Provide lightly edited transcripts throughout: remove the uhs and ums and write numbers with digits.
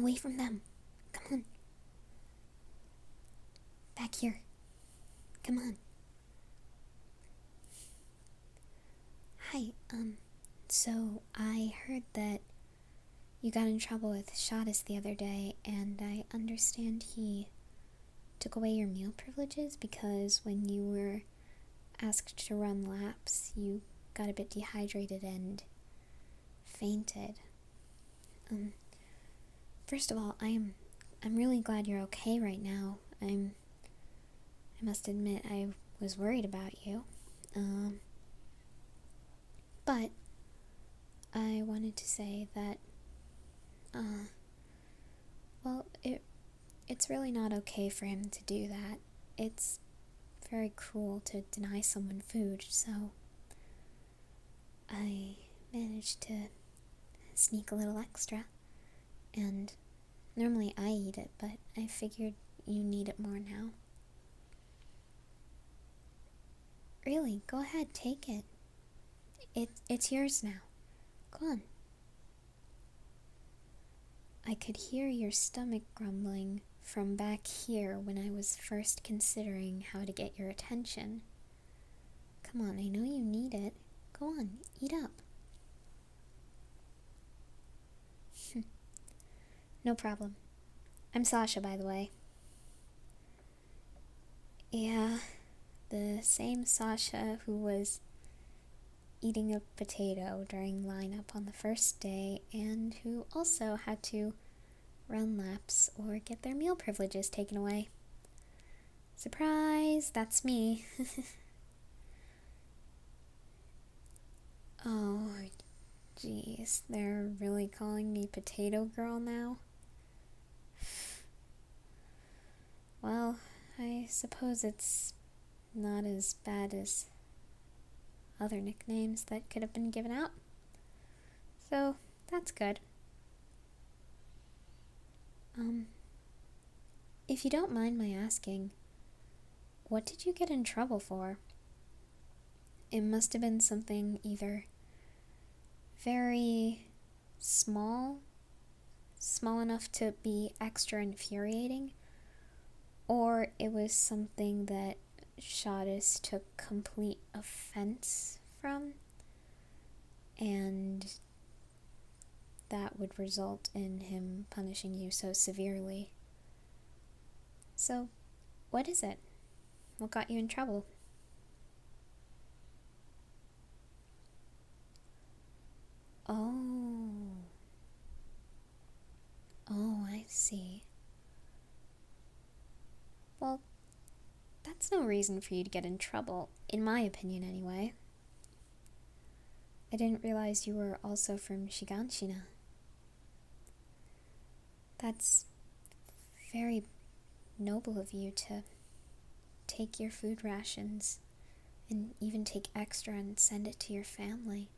away from them. Come on. Back here. Come on. Hi, so I heard that you got in trouble with Shadis the other day, and I understand he took away your meal privileges because when you were asked to run laps, you got a bit dehydrated and fainted. First of all, I'm really glad you're okay right now. I must admit I was worried about you. But I wanted to say that well, it's really not okay for him to do that. It's very cruel to deny someone food, so I managed to sneak a little extra, and normally I eat it, but I figured you need it more now. Really, go ahead, take it. It's yours now. Go on. I could hear your stomach grumbling from back here when I was first considering how to get your attention. Come on, I know you need it. Go on, eat up. No problem. I'm Sasha, by the way. Yeah, the same Sasha who was eating a potato during lineup on the first day and who also had to run laps or get their meal privileges taken away. Surprise, that's me. Oh, jeez, they're really calling me Potato Girl now? Well, I suppose it's not as bad as other nicknames that could have been given out. So, that's good. If you don't mind my asking, what did you get in trouble for? It must have been something either very small enough to be extra infuriating, or it was something that Shadis took complete offense from, and that would result in him punishing you so severely. So, what is it? What got you in trouble? Oh, I see. Well, that's no reason for you to get in trouble, in my opinion anyway. I didn't realize you were also from Shiganshina. That's very noble of you to take your food rations and even take extra and send it to your family.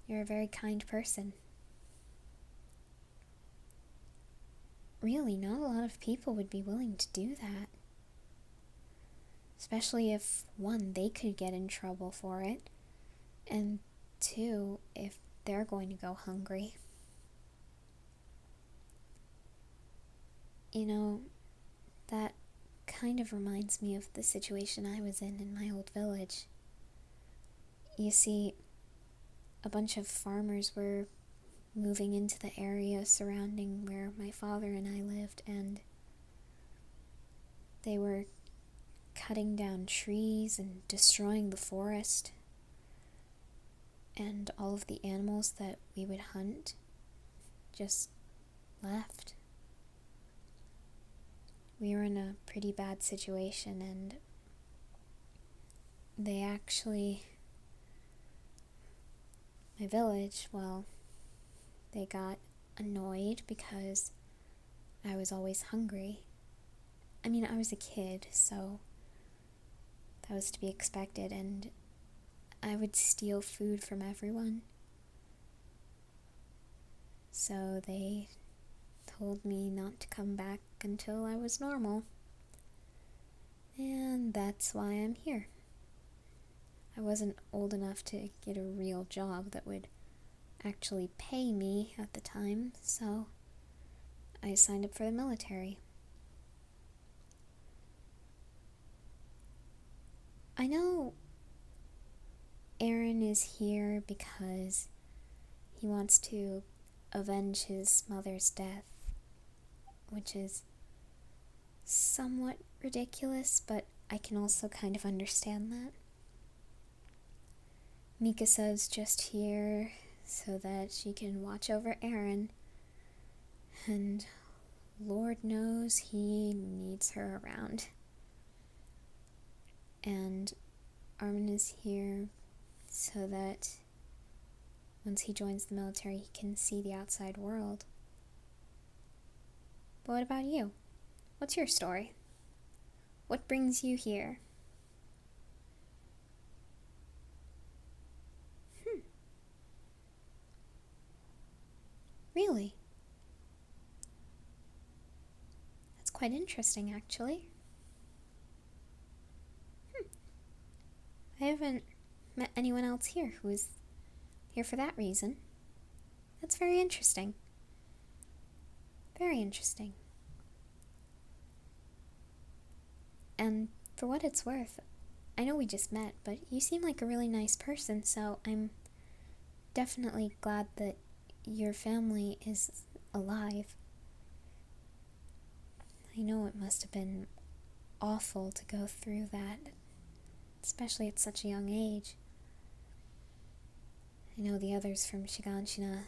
You're a very kind person. Really, not a lot of people would be willing to do that. Especially if, one, they could get in trouble for it, and two, if they're going to go hungry. You know, that kind of reminds me of the situation I was in my old village. You see, a bunch of farmers were moving into the area surrounding where my father and I lived, and they were cutting down trees and destroying the forest, and all of the animals that we would hunt just left. We were in a pretty bad situation, and they actually, my village, well, they got annoyed because I was always hungry. I mean, I was a kid, so that was to be expected, and I would steal food from everyone. So they told me not to come back until I was normal. And that's why I'm here. I wasn't old enough to get a real job that would actually pay me at the time, so I signed up for the military. I know Aaron is here because he wants to avenge his mother's death, which is somewhat ridiculous, but I can also kind of understand that. Mikasa's just here so that she can watch over Aaron, and Lord knows he needs her around. And Armin is here so that once he joins the military, he can see the outside world. But what about you? What's your story? What brings you here? Really? That's quite interesting, actually. I haven't met anyone else here who is here for that reason. That's very interesting. Very interesting. And for what it's worth, I know we just met, but you seem like a really nice person, so I'm definitely glad that your family is alive. I know it must have been awful to go through that, especially at such a young age. I know the others from Shiganshina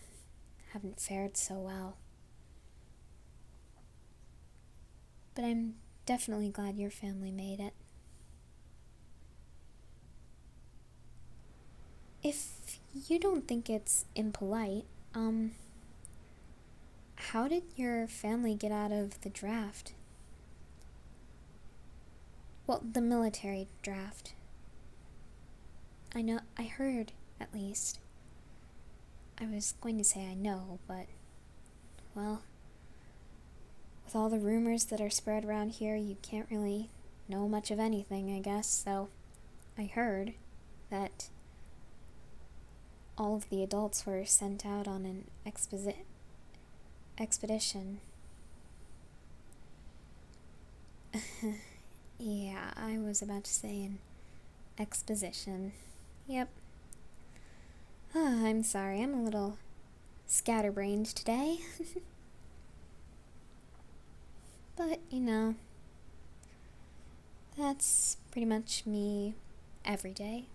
haven't fared so well. But I'm definitely glad your family made it. If you don't think it's impolite, how did your family get out of the draft? Well, the military draft. I heard, at least. I was going to say I know, but, well, with all the rumors that are spread around here, you can't really know much of anything, I guess, so I heard that all of the adults were sent out on an expedition. Yeah, I was about to say an exposition. Yep. I'm sorry, I'm a little scatterbrained today. But, that's pretty much me every day.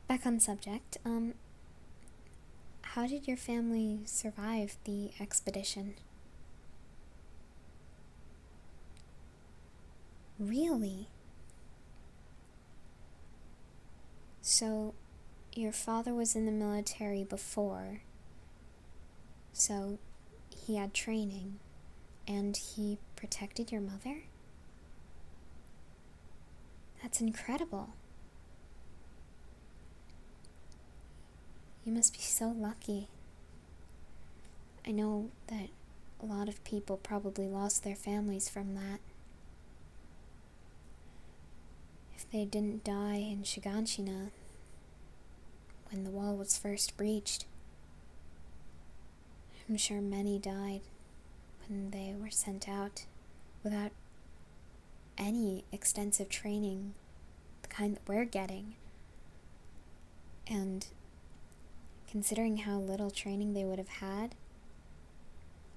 Back on subject, how did your family survive the expedition? Really? So, your father was in the military before, so he had training, and he protected your mother? That's incredible. You must be so lucky. I know that a lot of people probably lost their families from that. If they didn't die in Shiganshina when the wall was first breached, I'm sure many died when they were sent out without any extensive training, the kind that we're getting. And considering how little training they would have had,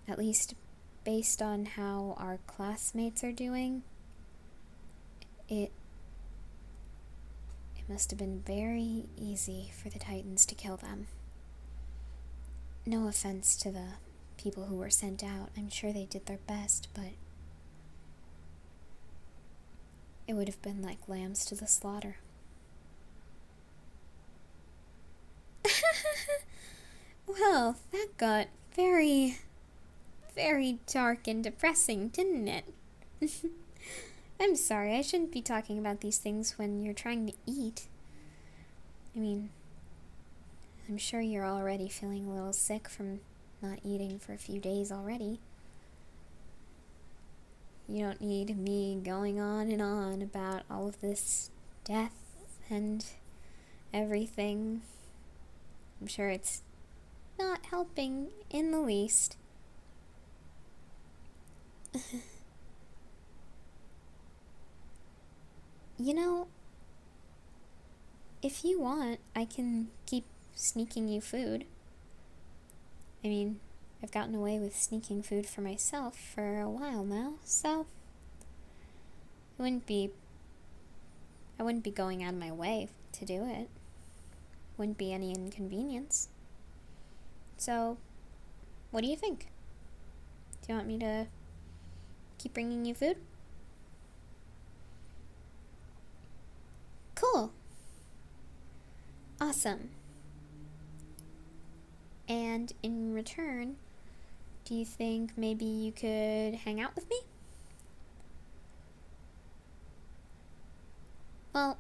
at least based on how our classmates are doing, it must have been very easy for the Titans to kill them. No offense to the people who were sent out. I'm sure they did their best, but it would have been like lambs to the slaughter. Well, that got very, very dark and depressing, didn't it? I'm sorry, I shouldn't be talking about these things when you're trying to eat. I mean, I'm sure you're already feeling a little sick from not eating for a few days already. You don't need me going on and on about all of this death and everything. I'm sure it's not helping in the least. You know, if you want, I can keep sneaking you food. I mean, I've gotten away with sneaking food for myself for a while now, so I wouldn't be going out of my way to do it. Wouldn't be any inconvenience. So, what do you think? Do you want me to keep bringing you food? Cool. Awesome. And in return, do you think maybe you could hang out with me? Well,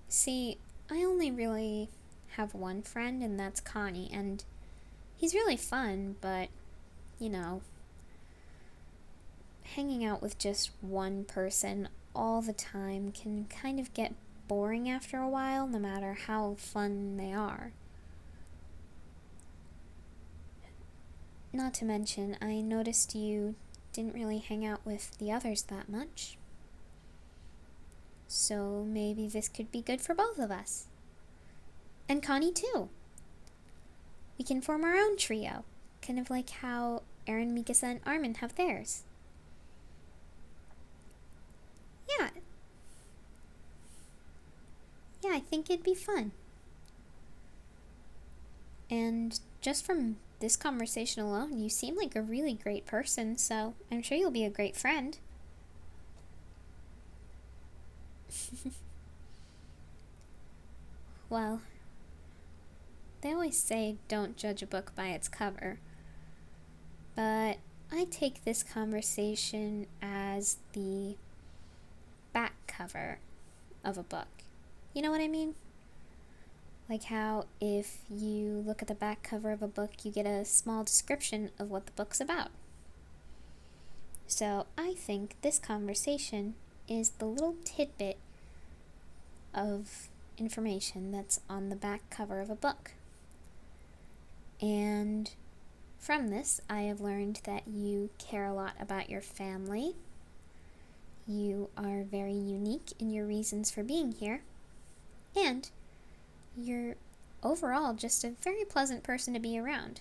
see, I only really have one friend, and that's Connie, and he's really fun, but, you know, hanging out with just one person all the time can kind of get boring after a while, no matter how fun they are. Not to mention, I noticed you didn't really hang out with the others that much. So maybe this could be good for both of us. And Connie too. We can form our own trio, kind of like how Aaron, Mikasa, and Armin have theirs. Yeah. Yeah, I think it'd be fun. And just from this conversation alone, you seem like a really great person, so I'm sure you'll be a great friend. Well, they always say don't judge a book by its cover, but I take this conversation as the back cover of a book. You know what I mean? Like how if you look at the back cover of a book, you get a small description of what the book's about. So I think this conversation is the little tidbit of information that's on the back cover of a book. And from this, I have learned that you care a lot about your family. You are very unique in your reasons for being here. And you're overall just a very pleasant person to be around.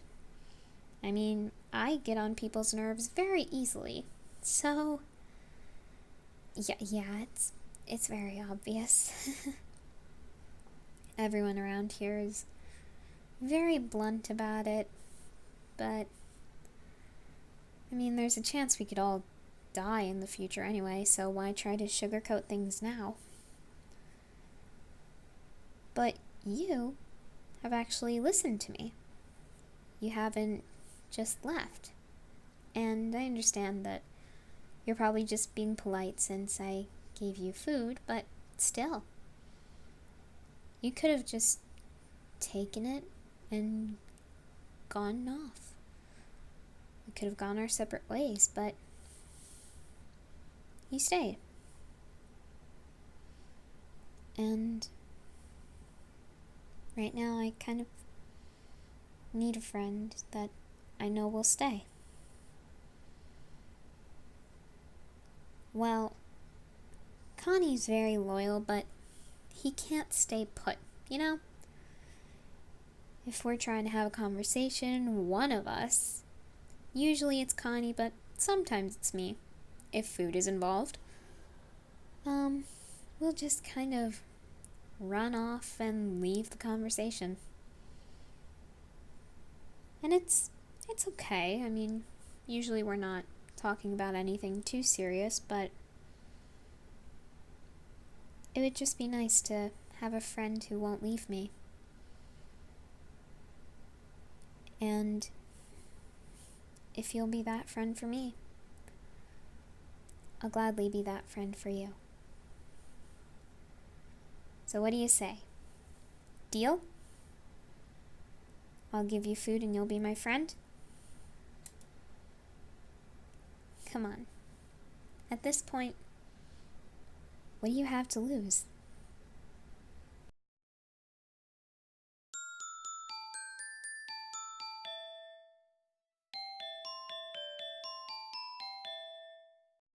I mean, I get on people's nerves very easily. So, yeah, it's very obvious. Everyone around here is very blunt about it, but I mean, there's a chance we could all die in the future anyway, so why try to sugarcoat things now? But you have actually listened to me. You haven't just left. And I understand that you're probably just being polite since I gave you food, but still. You could have just taken it and gone off. We could have gone our separate ways, but you stayed. And right now I kind of need a friend that I know will stay. Well, Connie's very loyal, but he can't stay put, you know? If we're trying to have a conversation, one of us, usually it's Connie, but sometimes it's me, if food is involved, we'll just kind of run off and leave the conversation. And it's okay. I mean, usually we're not talking about anything too serious, but it would just be nice to have a friend who won't leave me. And if you'll be that friend for me, I'll gladly be that friend for you. So what do you say? Deal? I'll give you food and you'll be my friend? Come on. At this point, what do you have to lose?